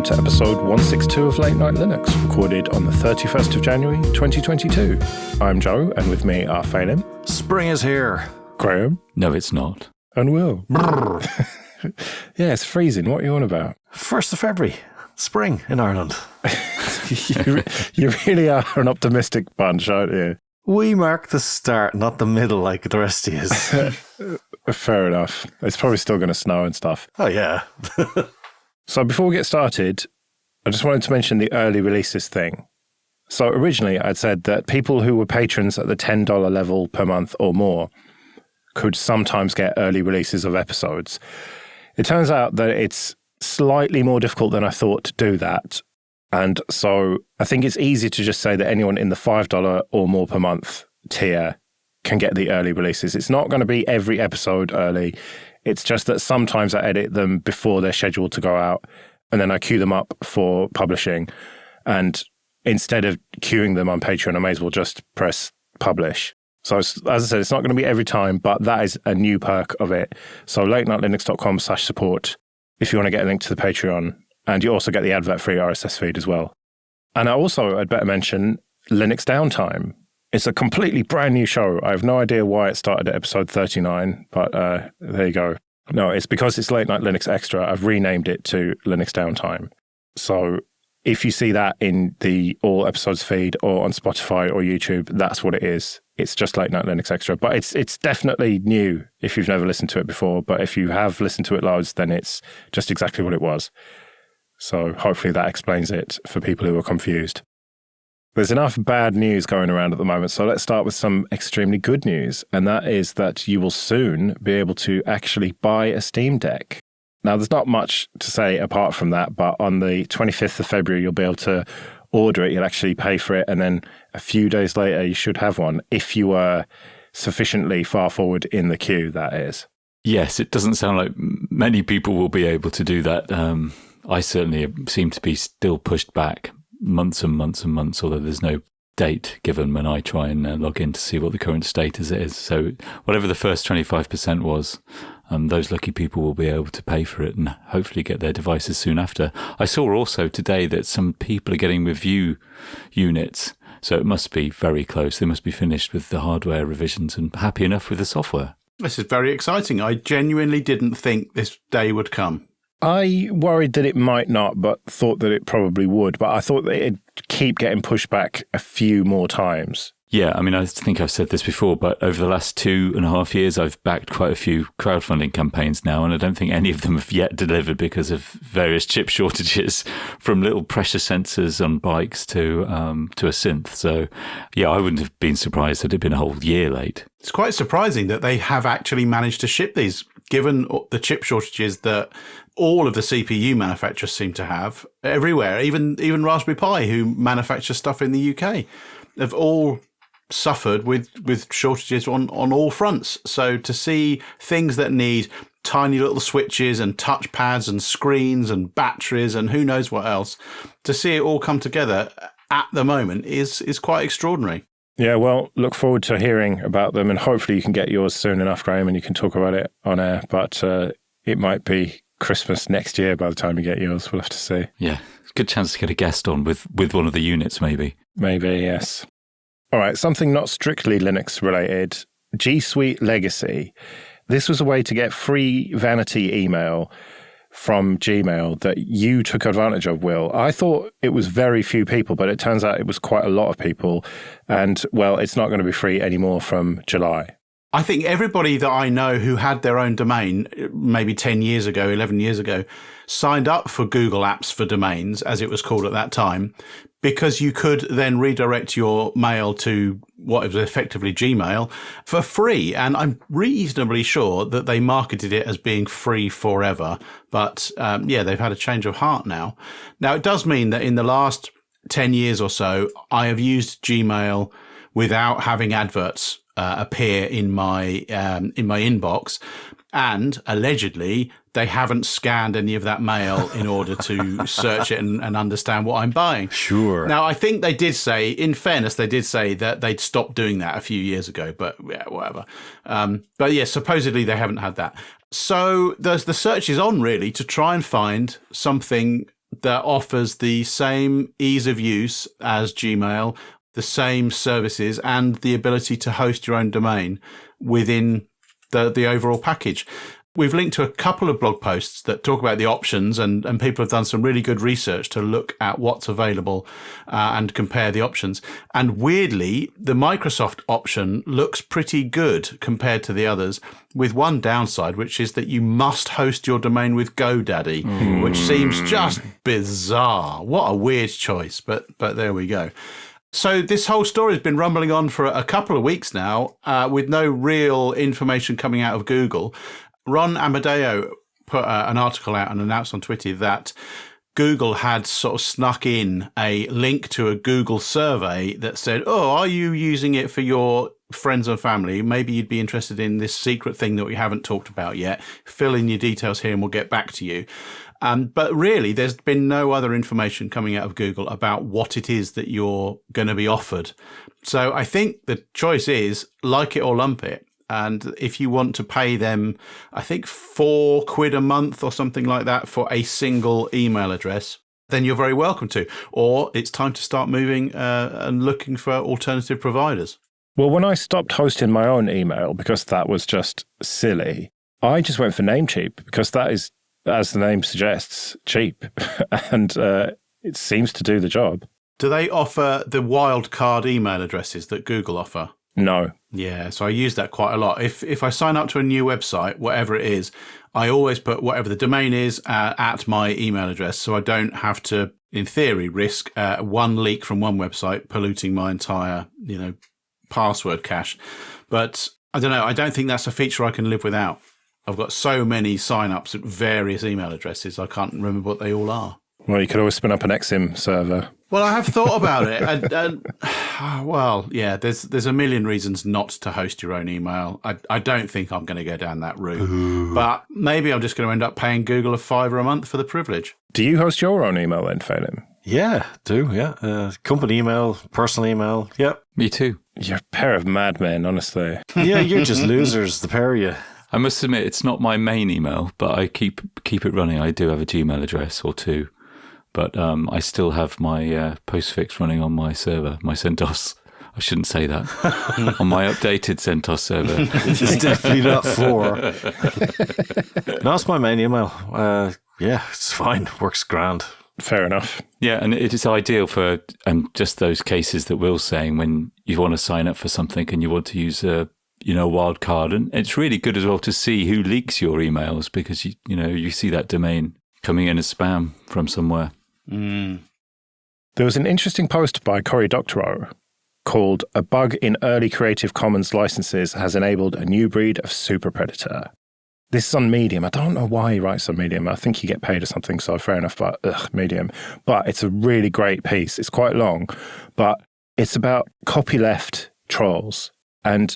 to episode 162 of Late Night Linux, recorded on the 31st of January 2022. I'm Joe, and with me are Phelim. Spring is here. Graham. No, it's not. And Will. Yeah, it's freezing. What are you on about? 1st of February. Spring in Ireland. You really are an optimistic bunch, aren't you? We mark the start, not the middle like the rest of you. Fair enough. It's probably still going to snow and stuff. Oh, yeah. So before we get started, I just wanted to mention the early releases thing. So originally I'd said that people who were patrons at the $10 level per month or more could sometimes get early releases of episodes. It turns out that it's slightly more difficult than I thought to do that. And so I think it's easy to just say that anyone in the $5 or more per month tier can get the early releases. It's not going to be every episode early. It's just that sometimes I edit them before they're scheduled to go out, and then I queue them up for publishing. And instead of queuing them on Patreon, I may as well just press publish. So as I said, it's not going to be every time, but that is a new perk of it. So latenightlinux.com/support if you want to get a link to the Patreon. And you also get the advert-free RSS feed as well. And I'd better mention Linux Downtime. It's a completely brand new show. I have no idea why it started at episode 39, but there you go. No, it's because it's Late Night Linux Extra. I've renamed it to Linux Downtime. So if you see that in the all episodes feed or on Spotify or YouTube, that's what it is. It's just Late Night Linux Extra. But it's definitely new if you've never listened to it before. But if you have listened to it loads, then it's just exactly what it was. So hopefully that explains it for people who are confused. There's enough bad news going around at the moment, so let's start with some extremely good news, and that is that you will soon be able to actually buy a Steam Deck. Now, there's not much to say apart from that, but on the 25th of February, you'll be able to order it, you'll actually pay for it, and then a few days later, you should have one, if you were sufficiently far forward in the queue, that is. Yes, it doesn't sound like many people will be able to do that. I certainly seem to be still pushed back months and months and months, although there's no date given when I try and log in to see what the current status is. So whatever the first 25% was, those lucky people will be able to pay for it and hopefully get their devices soon after. I saw also today that some people are getting review units, so it must be very close. They must be finished with the hardware revisions and happy enough with the software. This is very exciting. I genuinely didn't think this day would come. I worried that it might not, but thought that it probably would. But I thought that it'd keep getting pushed back a few more times. Yeah, I mean, I think I've said this before, but over the last 2.5 years, I've backed quite a few crowdfunding campaigns now, and I don't think any of them have yet delivered because of various chip shortages, from little pressure sensors on bikes to a synth. So, yeah, I wouldn't have been surprised that it'd been a whole year late. It's quite surprising that they have actually managed to ship these, given the chip shortages that all of the CPU manufacturers seem to have everywhere. Even Raspberry Pi, who manufacture stuff in the UK, have all suffered with shortages on all fronts. So to see things that need tiny little switches and touchpads and screens and batteries and who knows what else, to see it all come together at the moment is quite extraordinary. Yeah, well, look forward to hearing about them, and hopefully you can get yours soon enough, Graham, and you can talk about it on air. But it might be Christmas next year by the time you get yours. We'll have to see. Yeah, good chance to get a guest on with one of the units, maybe. Maybe, yes. All right, something not strictly Linux related, G Suite Legacy. This was a way to get free vanity email from Gmail that you took advantage of, Will. I thought it was very few people, but it turns out it was quite a lot of people. And, well, it's not going to be free anymore from July. I think everybody that I know who had their own domain, maybe 10 years ago, 11 years ago, signed up for Google Apps for Domains, as it was called at that time, because you could then redirect your mail to what was effectively Gmail for free. And I'm reasonably sure that they marketed it as being free forever. But they've had a change of heart now. Now, it does mean that in the last 10 years or so, I have used Gmail without having adverts appear in my inbox. And allegedly, they haven't scanned any of that mail in order to search it and understand what I'm buying. Sure. Now, I think they did say, in fairness, they did say that they'd stopped doing that a few years ago, but yeah, whatever. But yeah, supposedly they haven't had that. So the search is on, really, to try and find something that offers the same ease of use as Gmail, the same services, and the ability to host your own domain within the overall package. We've linked to a couple of blog posts that talk about the options, and people have done some really good research to look at what's available and compare the options. And weirdly, the Microsoft option looks pretty good compared to the others, with one downside, which is that you must host your domain with GoDaddy, which seems just bizarre. What a weird choice, but there we go. So this whole story has been rumbling on for a couple of weeks now, with no real information coming out of Google. Ron Amadeo put an article out and announced on Twitter that Google had sort of snuck in a link to a Google survey that said, oh, are you using it for your friends and family? Maybe you'd be interested in this secret thing that we haven't talked about yet. Fill in your details here and we'll get back to you. But really, there's been no other information coming out of Google about what it is that you're going to be offered. So I think the choice is like it or lump it. And if you want to pay them, I think £4 a month or something like that for a single email address, then you're very welcome to. Or it's time to start moving and looking for alternative providers. Well, when I stopped hosting my own email because that was just silly, I just went for Namecheap because that is, as the name suggests, cheap. And it seems to do the job. Do they offer the wildcard email addresses that Google offer? No. Yeah, so I use that quite a lot. If I sign up to a new website, whatever it is, I always put whatever the domain is at my email address, so I don't have to, in theory, risk one leak from one website polluting my entire, password cache. But I don't know. I don't think that's a feature I can live without. I've got so many sign-ups at various email addresses, I can't remember what they all are. Well, you could always spin up an XIM server. Well, I have thought about it. Well, yeah, there's a million reasons not to host your own email. I don't think I'm going to go down that route. Ooh. But maybe I'm just going to end up paying Google $5 a month for the privilege. Do you host your own email then, Phelim? Yeah, do, yeah. Company email, personal email, yep. Me too. You're a pair of madmen, honestly. Yeah, you're just losers, the pair of you. I must admit, it's not my main email, but I keep it running. I do have a Gmail address or two. But I still have my postfix running on my server, my CentOS. I shouldn't say that. On my updated CentOS server. It's definitely not 4. No, it's my main email. Yeah, it's fine. Works grand. Fair enough. Yeah, and it is ideal for just those cases that Will's saying when you want to sign up for something and you want to use a wild card. And it's really good as well to see who leaks your emails because, you see that domain coming in as spam from somewhere. Mm. There was an interesting post by Cory Doctorow called "A Bug in Early Creative Commons Licenses Has Enabled a New Breed of Super Predator." This is on Medium. I don't know why he writes on Medium. I think you get paid or something, so fair enough, but Medium. But it's a really great piece. It's quite long, but it's about copyleft trolls. And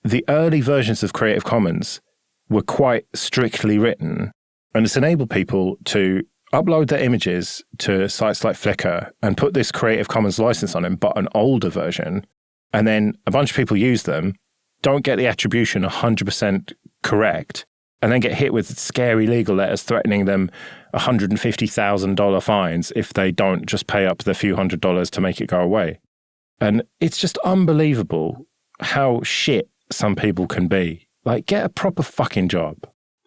the early versions of Creative Commons were quite strictly written, and it's enabled people to upload their images to sites like Flickr and put this Creative Commons license on them, but an older version. And then a bunch of people use them, don't get the attribution 100% correct, and then get hit with scary legal letters threatening them $150,000 fines if they don't just pay up the few $100s to make it go away. And it's just unbelievable how shit some people can be. Like, get a proper fucking job.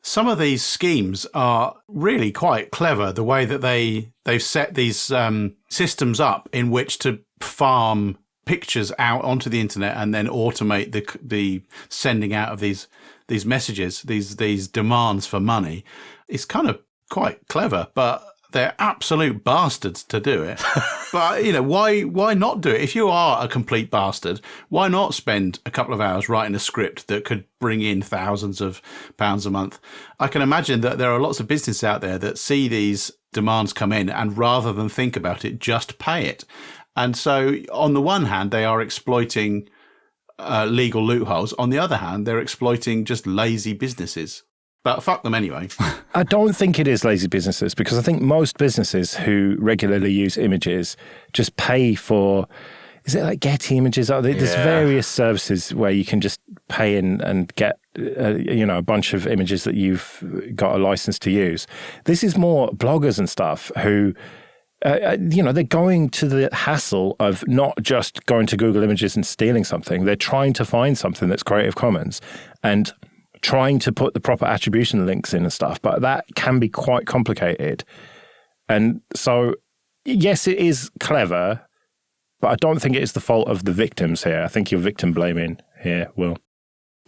Some of these schemes are really quite clever, the way that they've set these systems up in which to farm pictures out onto the internet and then automate the sending out of these messages, these demands for money. It's kind of quite clever, but they're absolute bastards to do it. But, why not do it? If you are a complete bastard, why not spend a couple of hours writing a script that could bring in thousands of pounds a month? I can imagine that there are lots of businesses out there that see these demands come in and rather than think about it, just pay it. And so on the one hand, they are exploiting legal loopholes. On the other hand, they're exploiting just lazy businesses. But fuck them anyway. I don't think it is lazy businesses because I think most businesses who regularly use images just pay for, is it like Getty Images? There's various services where you can just pay in and get a bunch of images that you've got a license to use. This is more bloggers and stuff who, they're going to the hassle of not just going to Google Images and stealing something. They're trying to find something that's Creative Commons and trying to put the proper attribution links in and stuff. But that can be quite complicated. And so, yes, it is clever, but I don't think it is the fault of the victims here. I think you're victim blaming here, Will.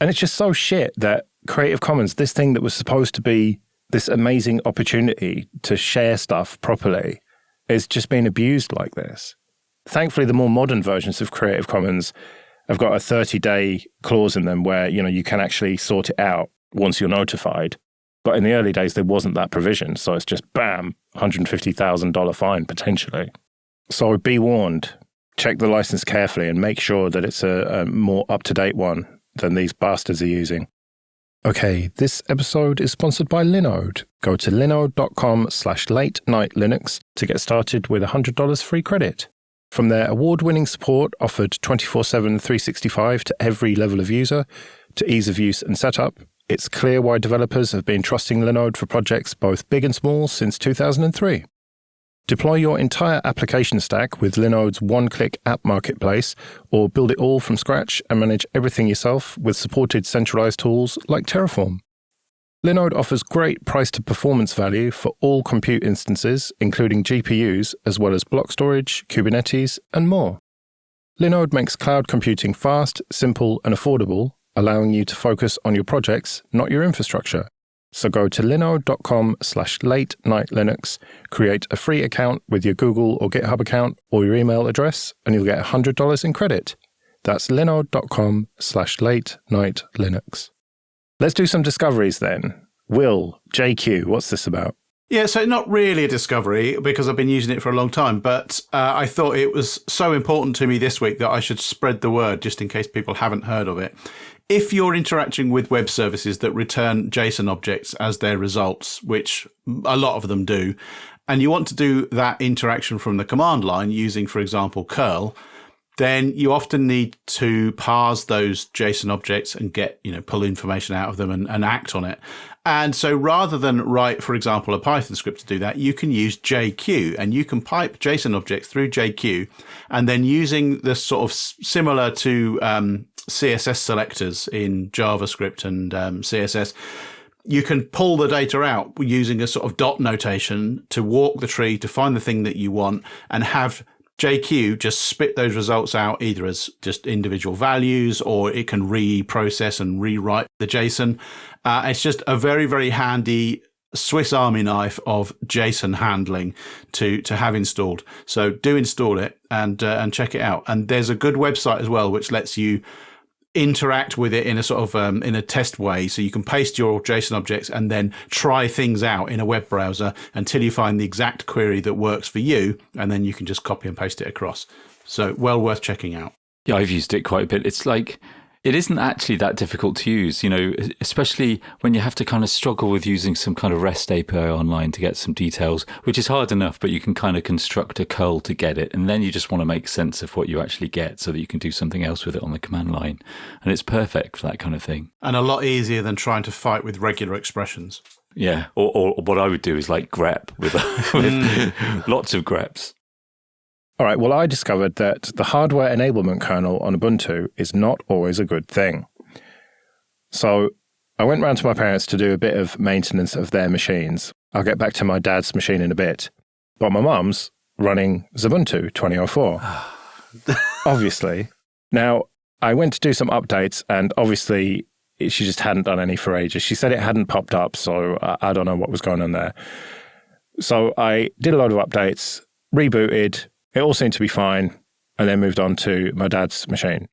And it's just so shit that Creative Commons, this thing that was supposed to be this amazing opportunity to share stuff properly, is just being abused like this. Thankfully, the more modern versions of Creative Commons have got a 30-day clause in them where, you can actually sort it out once you're notified. But in the early days, there wasn't that provision. So it's just, bam, $150,000 fine, potentially. So be warned. Check the license carefully and make sure that it's a more up-to-date one than these bastards are using. Okay, this episode is sponsored by Linode. Go to linode.com/late-night-linux to get started with $100 free credit. From their award-winning support offered 24/7 365 to every level of user, to ease of use and setup, it's clear why developers have been trusting Linode for projects both big and small since 2003. Deploy your entire application stack with Linode's one-click app marketplace, or build it all from scratch and manage everything yourself with supported centralized tools like Terraform. Linode offers great price-to-performance value for all compute instances, including GPUs, as well as block storage, Kubernetes, and more. Linode makes cloud computing fast, simple, and affordable, allowing you to focus on your projects, not your infrastructure. So go to linode.com/late-night-linux, create a free account with your Google or GitHub account or your email address, and you'll get $100 in credit. That's linode.com/late-night-linux. Let's do some discoveries then. Will, JQ, what's this about? Yeah, so not really a discovery because I've been using it for a long time, but I thought it was so important to me this week that I should spread the word just in case people haven't heard of it. If you're interacting with web services that return JSON objects as their results, which a lot of them do, and you want to do that interaction from the command line using, for example, curl, then you often need to parse those JSON objects and get, pull information out of them and act on it. And so rather than write, for example, a Python script to do that, you can use JQ, and you can pipe JSON objects through JQ, and then using the sort of similar to CSS selectors in JavaScript and CSS, you can pull the data out using a sort of dot notation to walk the tree to find the thing that you want and have JQ just spit those results out either as just individual values, or it can reprocess and rewrite the JSON. It's just a very, very handy Swiss Army knife of JSON handling to have installed. So do install it and check it out. And there's a good website as well, which lets you interact with it in a sort of in a test way. So you can paste your JSON objects and then try things out in a web browser until you find the exact query that works for you. And then you can just copy and paste it across. So well worth checking out. Yeah, I've used it quite a bit. It's like, it isn't actually that difficult to use, especially when you have to kind of struggle with using some kind of REST API online to get some details, which is hard enough, but you can kind of construct a curl to get it. And then you just want to make sense of what you actually get so that you can do something else with it on the command line. And it's perfect for that kind of thing. And a lot easier than trying to fight with regular expressions. Yeah. Or what I would do is like grep with lots of greps. All right, well, I discovered that the hardware enablement kernel on Ubuntu is not always a good thing. So I went round to my parents to do a bit of maintenance of their machines. I'll get back to my dad's machine in a bit. But my mum's running Ubuntu 2004, obviously. Now, I went to do some updates, and obviously she just hadn't done any for ages. She said it hadn't popped up, so I don't know what was going on there. So I did a load of updates, rebooted. It all seemed to be fine, and then moved on to my dad's machine.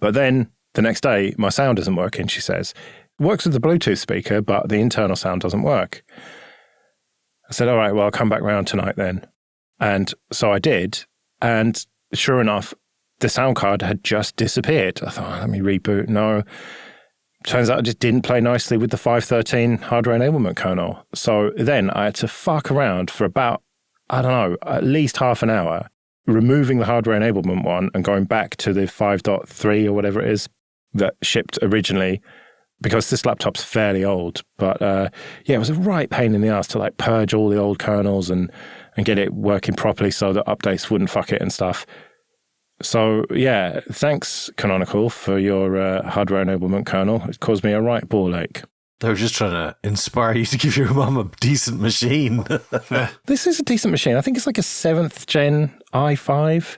But then the next day, my sound isn't working, she says. It works with the Bluetooth speaker, but the internal sound doesn't work. I said, all right, well, I'll come back round tonight then. And so I did, and sure enough, the sound card had just disappeared. I thought, let me reboot. No. Turns out it just didn't play nicely with the 5.13 hardware enablement kernel. So then I had to fuck around for about, I don't know, at least half an hour, removing the hardware enablement one and going back to the 5.3 or whatever it is that shipped originally, because this laptop's fairly old. But it was a right pain in the ass to like purge all the old kernels and get it working properly so that updates wouldn't fuck it and stuff. So yeah, thanks Canonical for your hardware enablement kernel. It caused me a right ball ache. They were just trying to inspire you to give your mum a decent machine. This is a decent machine. I think it's like a 7th gen i5,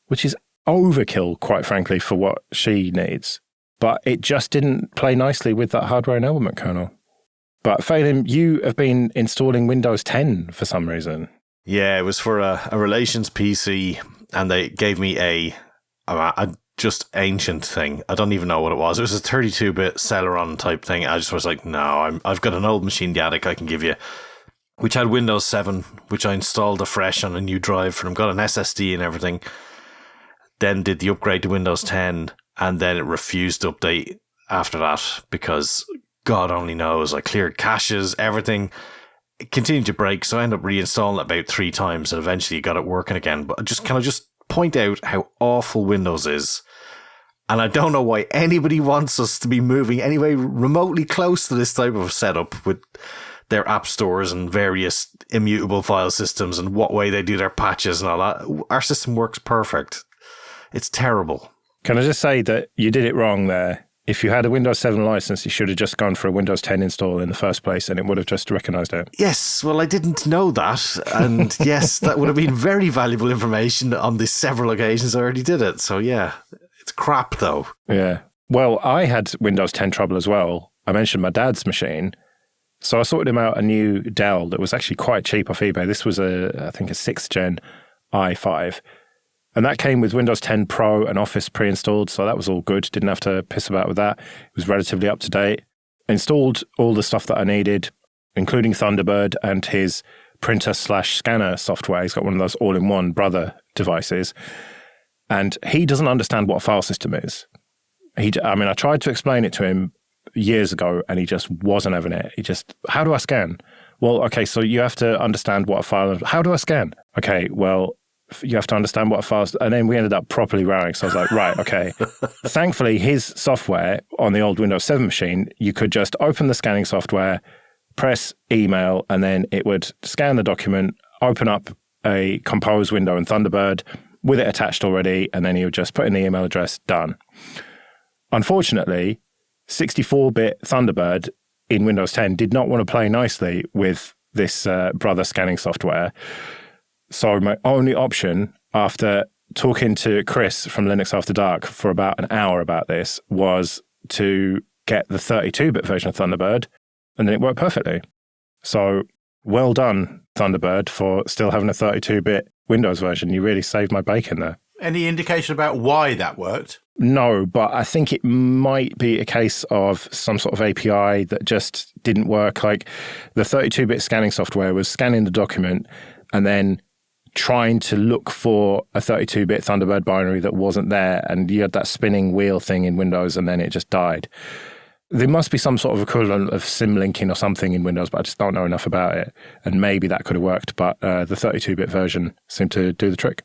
which is overkill, quite frankly, for what she needs. But it just didn't play nicely with that hardware enablement kernel. But Phelim, you have been installing Windows 10 for some reason. Yeah, it was for a relations PC, and they gave me a just ancient thing. I don't even know what it was. It was a 32-bit Celeron type thing. I just was like, no, I've got an old machine, the attic I can give you, which had Windows 7, which I installed afresh on a new drive for them. Got an SSD and everything. Then did the upgrade to Windows 10, and then it refused to update after that because God only knows. I cleared caches, everything. It continued to break, so I ended up reinstalling it about 3 times and eventually got it working again. But can I just point out how awful Windows is? And I don't know why anybody wants us to be moving anyway remotely close to this type of setup with their app stores and various immutable file systems and what way they do their patches and all that. Our system works perfect. It's terrible. Can I just say that you did it wrong there? If you had a Windows 7 license, you should have just gone for a Windows 10 install in the first place and it would have just recognised it. Yes, well, I didn't know that. And yes, that would have been very valuable information on the several occasions I already did it. So yeah, it's crap though. Yeah. Well, I had Windows 10 trouble as well. I mentioned my dad's machine. So I sorted him out a new Dell that was actually quite cheap off eBay. This was I think a 6th gen i5. And that came with Windows 10 Pro and Office pre-installed, so that was all good. Didn't have to piss about with that. It was relatively up to date. Installed all the stuff that I needed, including Thunderbird and his printer/scanner software. He's got one of those all-in-one brother devices. And he doesn't understand what a file system is. I tried to explain it to him years ago, and he just wasn't having it. How do I scan? Well, okay, so you have to understand what a file is. How do I scan? Okay, well, you have to understand what a file is. And then we ended up properly rowing. So I was like, right, okay. Thankfully, his software on the old Windows 7 machine, you could just open the scanning software, press email, and then it would scan the document, open up a Compose window in Thunderbird with it attached already, and then you would just put in the email address, done. Unfortunately, 64-bit Thunderbird in Windows 10 did not want to play nicely with this brother scanning software. So my only option, after talking to Chris from Linux After Dark for about an hour about this, was to get the 32-bit version of Thunderbird, and then it worked perfectly. So well done, Thunderbird, for still having a 32-bit Windows version. You really saved my bacon there. Any indication about why that worked? No, but I think it might be a case of some sort of API that just didn't work. Like the 32-bit scanning software was scanning the document and then trying to look for a 32-bit Thunderbird binary that wasn't there, and you had that spinning wheel thing in Windows, and then it just died. There must be some sort of equivalent of symlinking or something in Windows, but I just don't know enough about it, and maybe that could have worked, but the 32-bit version seemed to do the trick.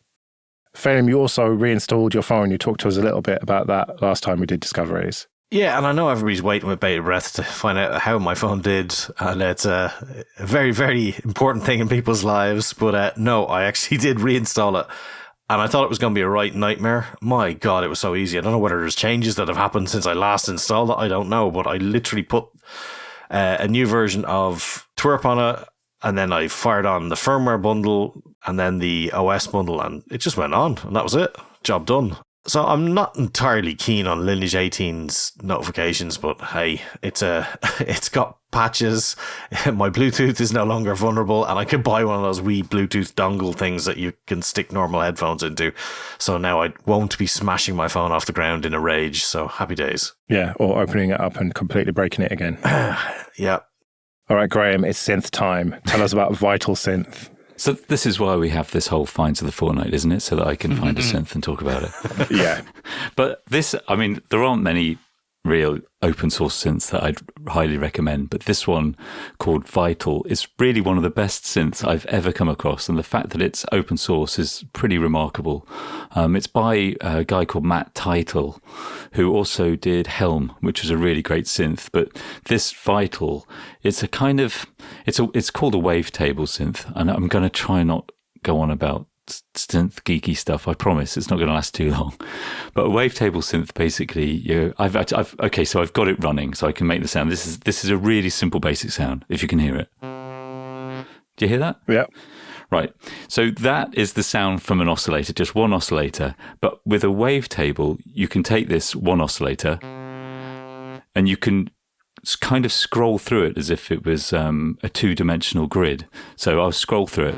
Phelim, you also reinstalled your phone. You talked to us a little bit about that last time we did Discoveries. Yeah, and I know everybody's waiting with bated breath to find out how my phone did, and it's a very, very important thing in people's lives, but no, I actually did reinstall it, and I thought it was going to be a right nightmare. My God, it was so easy. I don't know whether there's changes that have happened since I last installed it, I don't know, but I literally put a new version of Twerp on it, and then I fired on the firmware bundle, and then the OS bundle, and it just went on, and that was it. Job done. So I'm not entirely keen on Lineage 18's notifications, but hey, it's got patches. My Bluetooth is no longer vulnerable, and I could buy one of those wee Bluetooth dongle things that you can stick normal headphones into. So now I won't be smashing my phone off the ground in a rage. So happy days. Yeah, or opening it up and completely breaking it again. Yeah. All right, Graham, it's synth time. Tell us about Vital Synth. So this is why we have this whole Finds of the Fortnight, isn't it? So that I can find a synth and talk about it. Yeah. But this, I mean, there aren't many real open source synths that I'd highly recommend. But this one called Vital is really one of the best synths I've ever come across. And the fact that it's open source is pretty remarkable. It's by a guy called Matt Title, who also did Helm, which was a really great synth. But this Vital, it's a kind of, it's called a wavetable synth. And I'm going to try not go on about synth geeky stuff. I promise it's not going to last too long. But a wavetable synth, basically, so I've got it running, so I can make the sound. This is a really simple, basic sound. If you can hear it, do you hear that? Yeah. Right. So that is the sound from an oscillator, just one oscillator. But with a wavetable, you can take this one oscillator, and you can kind of scroll through it as if it was a 2-dimensional grid. So I'll scroll through it.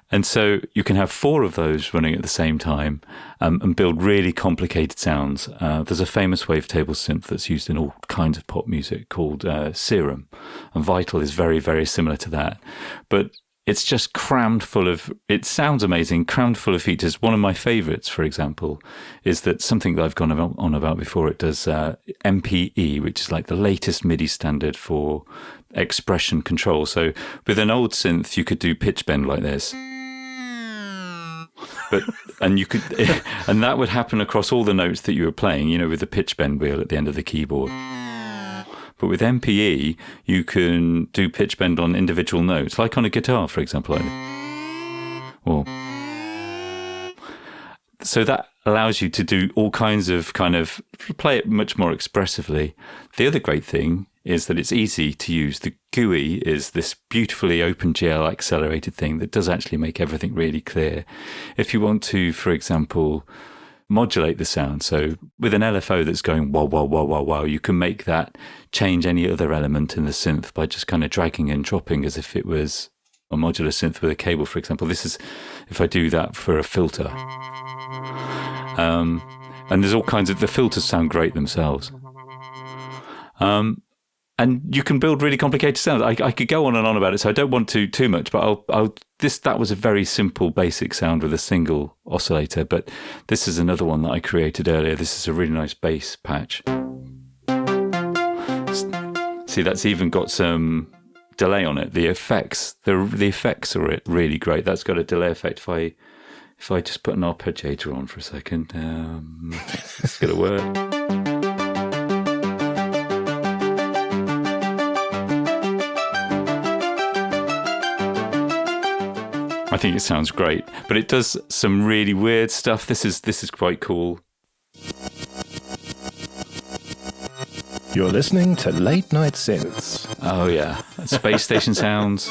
And so you can have 4 of those running at the same time and build really complicated sounds. There's a famous wavetable synth that's used in all kinds of pop music called Serum. And Vital is very, very similar to that. But it's just crammed full of, it sounds amazing, crammed full of features. One of my favorites, for example, is that something that I've gone on about before. It does MPE, which is like the latest MIDI standard for expression control. So with an old synth, you could do pitch bend like this. And that would happen across all the notes that you were playing, with the pitch bend wheel at the end of the keyboard. But with MPE, you can do pitch bend on individual notes, like on a guitar, for example. So that allows you to do all kinds of play it much more expressively. The other great thing is that it's easy to use. The GUI is this beautifully OpenGL accelerated thing that does actually make everything really clear. If you want to, for example, modulate the sound, so with an LFO that's going wah, wah, wah, wah, wah, you can make that change any other element in the synth by just kind of dragging and dropping as if it was a modular synth with a cable, for example. This is if I do that for a filter. And there's all kinds of, the filters sound great themselves. And you can build really complicated sounds. I could go on and on about it, so I don't want to too much, but that was a very simple, basic sound with a single oscillator, but this is another one that I created earlier. This is a really nice bass patch. See, that's even got some delay on it. The effects are really great. That's got a delay effect. If I just put an arpeggiator on for a second, it's going to work. I think it sounds great, but it does some really weird stuff. This is quite cool. You're listening to Late Night Synths. Oh yeah, space station sounds.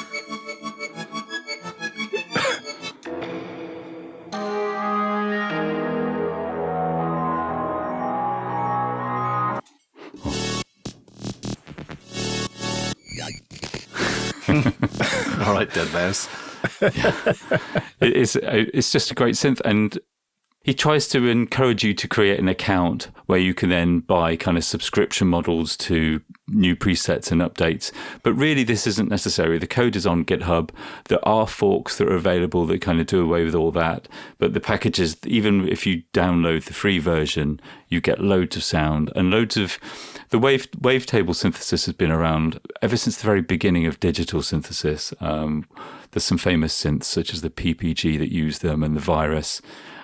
All right, Dead Mouse. It's just a great synth, and he tries to encourage you to create an account where you can then buy kind of subscription models to new presets and updates. But really, this isn't necessary. The code is on GitHub. There are forks that are available that kind of do away with all that. But the packages, even if you download the free version, you get loads of sound and loads of... The wavetable synthesis has been around ever since the very beginning of digital synthesis. There's some famous synths such as the PPG that use them and the Virus.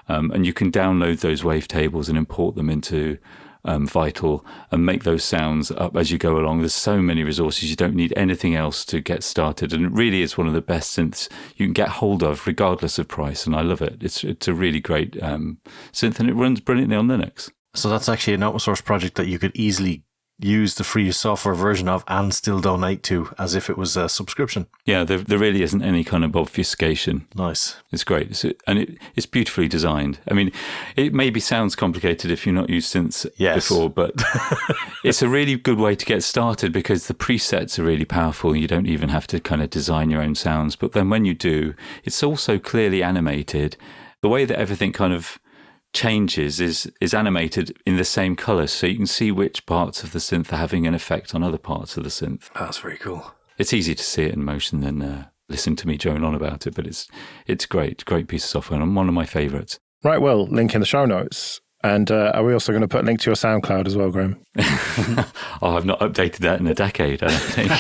And you can download those wavetables and import them into Vital and make those sounds up as you go along. There's so many resources. You don't need anything else to get started. And it really is one of the best synths you can get hold of regardless of price. And I love it. It's a really great synth, and it runs brilliantly on Linux. So that's actually an open source project that you could easily use the free software version of and still donate to as if it was a subscription. Yeah, there really isn't any kind of obfuscation. Nice. It's great. It's beautifully designed. I mean, it maybe sounds complicated if you've not used synths before, but it's a really good way to get started because the presets are really powerful. You don't even have to kind of design your own sounds. But then when you do, it's also clearly animated. The way that everything kind of changes is animated in the same color, so you can see which parts of the synth are having an effect on other parts of the synth. That's very cool. It's easy to see it in motion than listen to me drone on about it, but it's great piece of software and one of my favorites. Right, well, link in the show notes. And are we also going to put a link to your SoundCloud as well, Graham? I've not updated that in a decade, I don't think.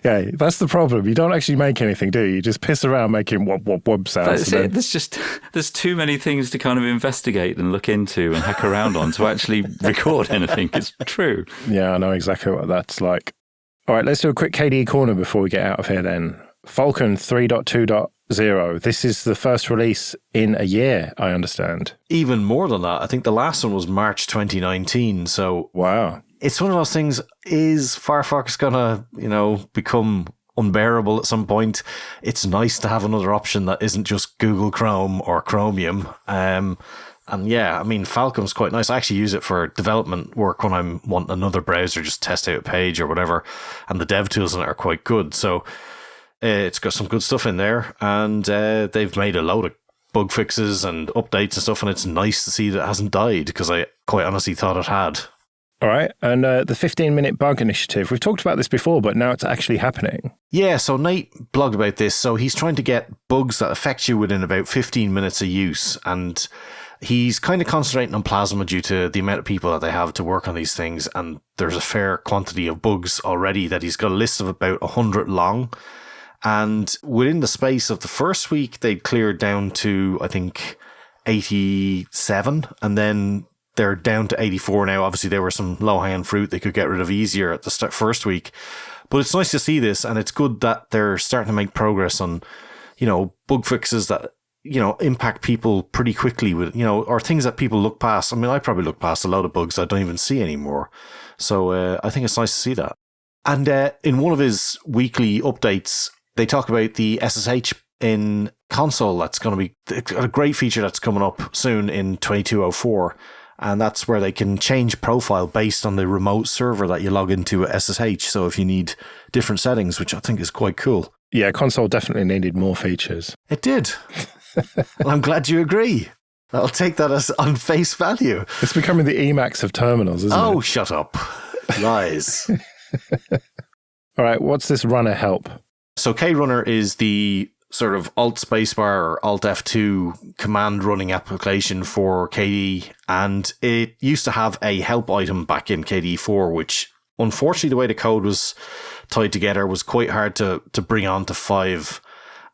Yeah, that's the problem. You don't actually make anything, do you? You just piss around making wob sounds. That's it. There's too many things to kind of investigate and look into and hack around on to actually record anything. It's true. Yeah, I know exactly what that's like. All right, let's do a quick KDE corner before we get out of here then. Falcon 3.2.0. This is the first release in a year, I understand. Even more than that. I think the last one was March 2019. So wow. It's one of those things, is Firefox going to, become unbearable at some point? It's nice to have another option that isn't just Google Chrome or Chromium. And yeah, I mean, Falcom's quite nice. I actually use it for development work when I'm wanting another browser, just test out a page or whatever. And the dev tools in it are quite good. So it's got some good stuff in there. And they've made a load of bug fixes and updates and stuff. And it's nice to see that it hasn't died, because I quite honestly thought it had. All right. And the 15-minute bug initiative. We've talked about this before, but now it's actually happening. Yeah, so Nate blogged about this. So he's trying to get bugs that affect you within about 15 minutes of use. And he's kind of concentrating on Plasma due to the amount of people that they have to work on these things. And there's a fair quantity of bugs already that he's got a list of about 100 long. And within the space of the first week, they'd cleared down to, I think, 87. And then they're down to 84 now. Obviously, there were some low-hanging fruit they could get rid of easier at the first week. But it's nice to see this, and it's good that they're starting to make progress on, bug fixes that, impact people pretty quickly with, or things that people look past. I mean, I probably look past a lot of bugs I don't even see anymore. So I think it's nice to see that. And in one of his weekly updates, they talk about the SSH in console. That's going to be a great feature that's coming up soon in 2204. And that's where they can change profile based on the remote server that you log into at SSH. So if you need different settings, which I think is quite cool. Yeah, console definitely needed more features. It did. Well, I'm glad you agree. I'll take that as on face value. It's becoming the Emacs of terminals, isn't it? Oh, shut up. Lies. All right, what's this runner help? So KRunner is the sort of Alt spacebar or Alt F2 command running application for KDE. And it used to have a help item back in KDE 4, which unfortunately the way the code was tied together was quite hard to bring on to 5.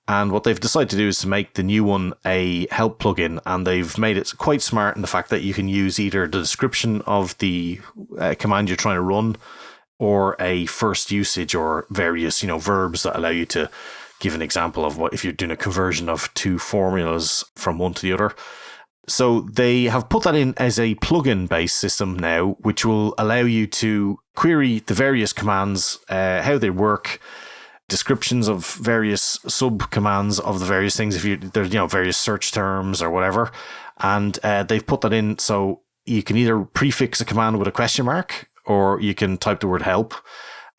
And what they've decided to do is to make the new one a help plugin. And they've made it quite smart in the fact that you can use either the description of the command you're trying to run, or a first usage, or various, verbs that allow you to give an example of what if you're doing a conversion of two formulas from one to the other. So they have put that in as a plugin-based system now, which will allow you to query the various commands, how they work, descriptions of various sub-commands of the various things, if there's various search terms or whatever. And they've put that in so you can either prefix a command with a question mark, or you can type the word help.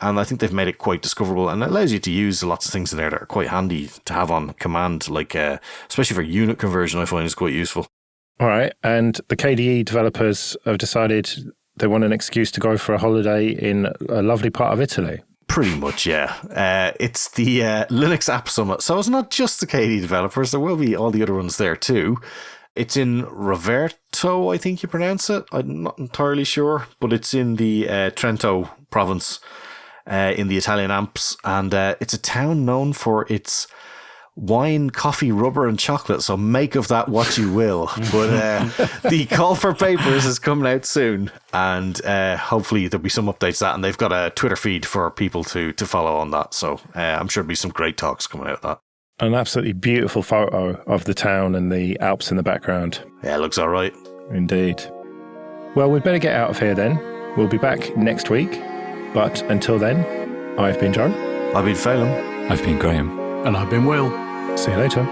And I think they've made it quite discoverable, and it allows you to use lots of things in there that are quite handy to have on command, like especially for unit conversion, I find is quite useful. All right. And the KDE developers have decided they want an excuse to go for a holiday in a lovely part of Italy. Pretty much, yeah. It's the Linux App Summit. So it's not just the KDE developers. There will be all the other ones there too. It's in Rovereto, I think you pronounce it. I'm not entirely sure, but it's in the Trento province. In the Italian Alps, and it's a town known for its wine, coffee, rubber, and chocolate. So make of that what you will. But the call for papers is coming out soon, and hopefully there'll be some updates to that. And they've got a Twitter feed for people to follow on that. So I'm sure there'll be some great talks coming out of that. An absolutely beautiful photo of the town and the Alps in the background. Yeah, it looks all right. Indeed. Well, we'd better get out of here then. We'll be back next week. But until then, I've been Joe. I've been Phelan. I've been Graham. And I've been Will. See you later.